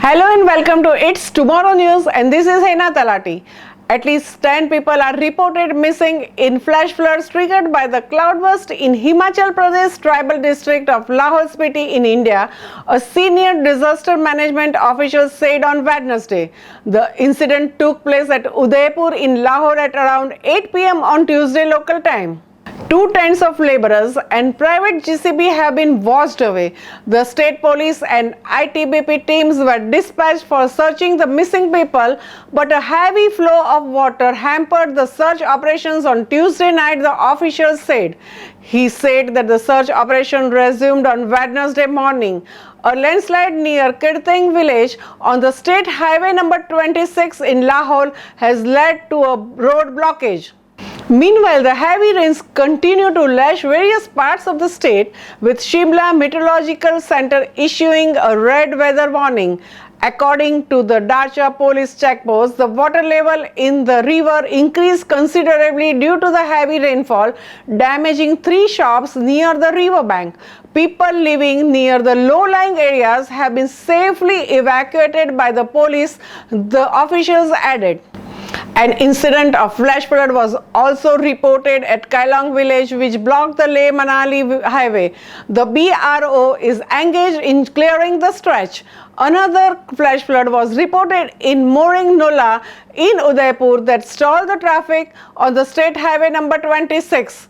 Hello and welcome to It's Tomorrow News, and this is Hena Talati. At least 10 people are reported missing in flash floods triggered by the cloudburst in Himachal Pradesh tribal district of Lahore Spiti in India, a senior disaster management official said on Wednesday. The incident took place at Udaipur in Lahore at around 8 p.m. on Tuesday local time. 2 tents of laborers and private JCB have been washed away. The state police and ITBP teams were dispatched for searching the missing people, but a heavy flow of water hampered the search operations on Tuesday night, the officials said. He said that the search operation resumed on Wednesday morning. A landslide near Kirting village on the state highway number 26 in Lahore has led to a road blockage. Meanwhile, the heavy rains continue to lash various parts of the state, with Shimla Meteorological Center issuing a red weather warning. According to the Darcha police checkpost, the water level in the river increased considerably due to the heavy rainfall, damaging 3 shops near the riverbank. People living near the low-lying areas have been safely evacuated by the police, the officials added. An incident of flash flood was also reported at Kailong village, which blocked the Leh-Manali highway. The BRO is engaged in clearing the stretch. Another flash flood was reported in Moring Nola in Udaipur that stalled the traffic on the state highway number 26.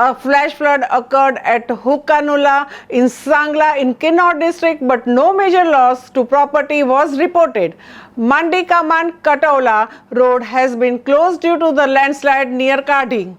A flash flood occurred at Hukanula in Sangla in Kinnaur district, but no major loss to property was reported. Mandi Kaman Kataula road has been closed due to the landslide near Kadi.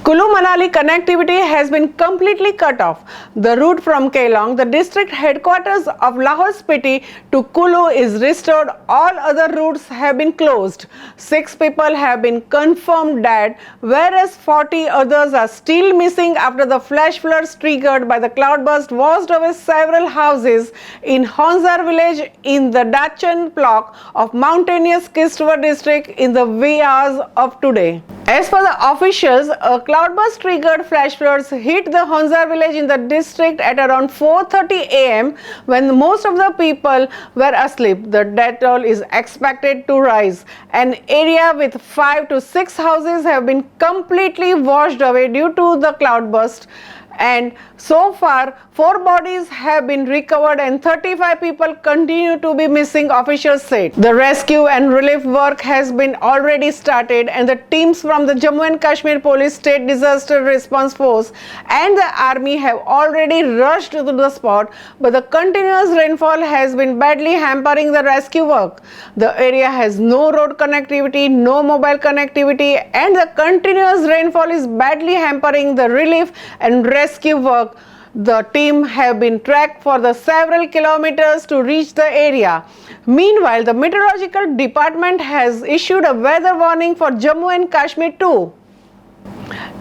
Kulu-Manali connectivity has been completely cut off. The route from Kailong, the district headquarters of Lahore Spiti, to Kulu is restored. All other routes have been closed. 6 people have been confirmed dead, whereas 40 others are still missing after the flash floods triggered by the cloudburst washed away several houses in Honzar village in the Dachan block of mountainous Kishtwar district in the wee hours of today. As per the officials, a cloudburst triggered flash floods hit the Honzar village in the district at around 4:30 a.m. when most of the people were asleep. The death toll is expected to rise. An area with 5 to 6 houses have been completely washed away due to the cloudburst, and so far 4 bodies have been recovered and 35 people continue to be missing, officials said. The rescue and relief work has been already started, and the teams from the Jammu and Kashmir Police State Disaster Response Force and the Army have already rushed to the spot, but the continuous rainfall has been badly hampering the rescue work. The area has no road connectivity, no mobile connectivity, and the continuous rainfall is badly hampering the relief and rescue work. The team have been tracked for the several kilometers to reach the area. Meanwhile, the meteorological department has issued a weather warning for Jammu and Kashmir too.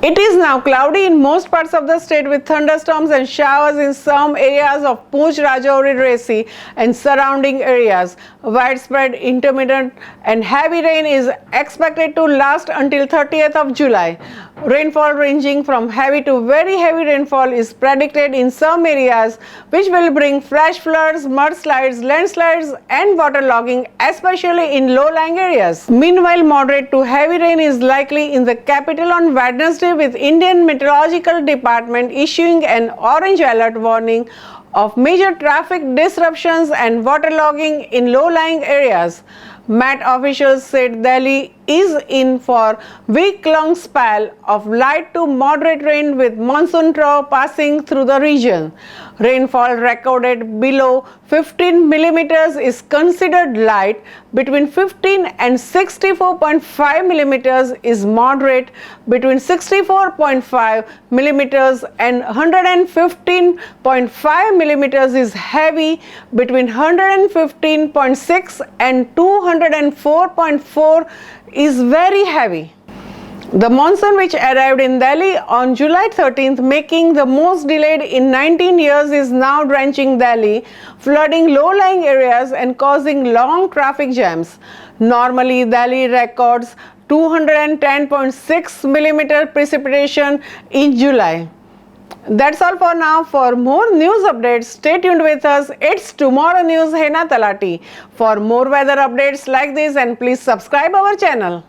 It is now cloudy in most parts of the state with thunderstorms and showers in some areas of Poonch, Rajouri, Resi and surrounding areas. Widespread, intermittent and heavy rain is expected to last until 30th of July. Rainfall ranging from heavy to very heavy rainfall is predicted in some areas, which will bring flash floods, mudslides, landslides and waterlogging, especially in low-lying areas. Meanwhile, moderate to heavy rain is likely in the capital on Wednesday, with Indian Meteorological Department issuing an orange alert warning of major traffic disruptions and waterlogging in low-lying areas. Met officials said Delhi is in for week-long spell of light to moderate rain, with monsoon trough passing through the region. Rainfall recorded below 15 millimeters is considered light. Between 15 and 64.5 millimeters is moderate. Between 64.5 millimeters and 115.5 millimeters is heavy. Between 115.6 and 204.4 is very heavy. The monsoon, which arrived in Delhi on July 13th, making the most delayed in 19 years, is now drenching Delhi, flooding low-lying areas and causing long traffic jams. Normally, Delhi records 210.6 millimeter precipitation in July. That's all for now. For more news updates, stay tuned with us. It's Tomorrow News, Hena Talati. For more weather updates like this, and please subscribe our channel.